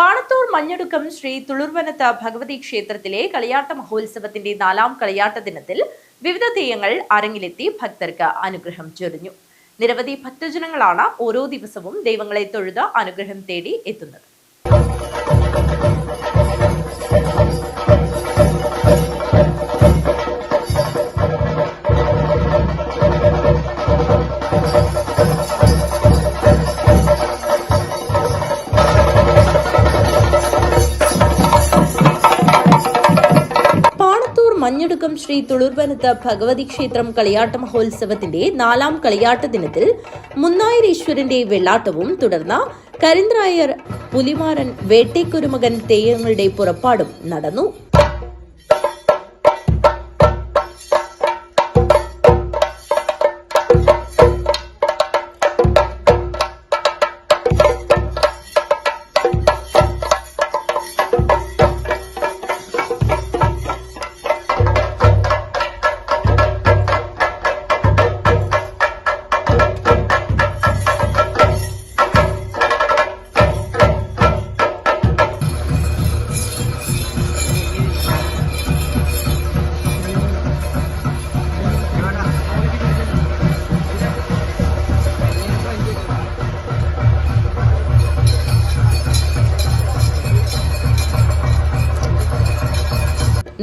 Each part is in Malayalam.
പാണത്തൂർ മഞ്ഞടുക്കം ശ്രീ തുളുർവനത്ത് ഭഗവതി ക്ഷേത്രത്തിലെ കളിയാട്ട മഹോത്സവത്തിന്റെ 4ാം കളിയാട്ട ദിനത്തിൽ വിവിധ തെയ്യങ്ങൾ അരങ്ങിലെത്തി ഭക്തർക്ക് അനുഗ്രഹം ചൊരിഞ്ഞു. നിരവധി ഭക്തജനങ്ങളാണ് ഓരോ ദിവസവും ദൈവങ്ങളെ തൊഴുത് അനുഗ്രഹം തേടി എത്തുന്നത്. മഞ്ഞടുക്കം ശ്രീ തുളുർവനത്ത് ഭഗവതി ക്ഷേത്രം കളിയാട്ട മഹോത്സവത്തിന്റെ 4ാം കളിയാട്ട ദിനത്തിൽ മുന്നായരീശ്വരന്റെ വെള്ളാട്ടവും തുടർന്ന് കരിന്ദ്രായർ, പുലിമാരൻ, വേട്ടേക്കുരുമകൻ തെയ്യങ്ങളുടെ പുറപ്പാടും നടന്നു.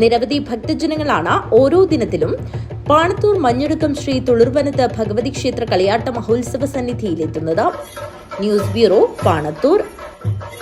നിരവധി ഭക്തജനങ്ങളാണ് ഓരോ ദിനത്തിലും പാണത്തൂർ മഞ്ഞടുക്കം ശ്രീ തുളുർവനത്ത് ഭഗവതി ക്ഷേത്ര കളിയാട്ട മഹോത്സവ സന്നിധിയിലെത്തുന്നത്. News bureau, Panathur.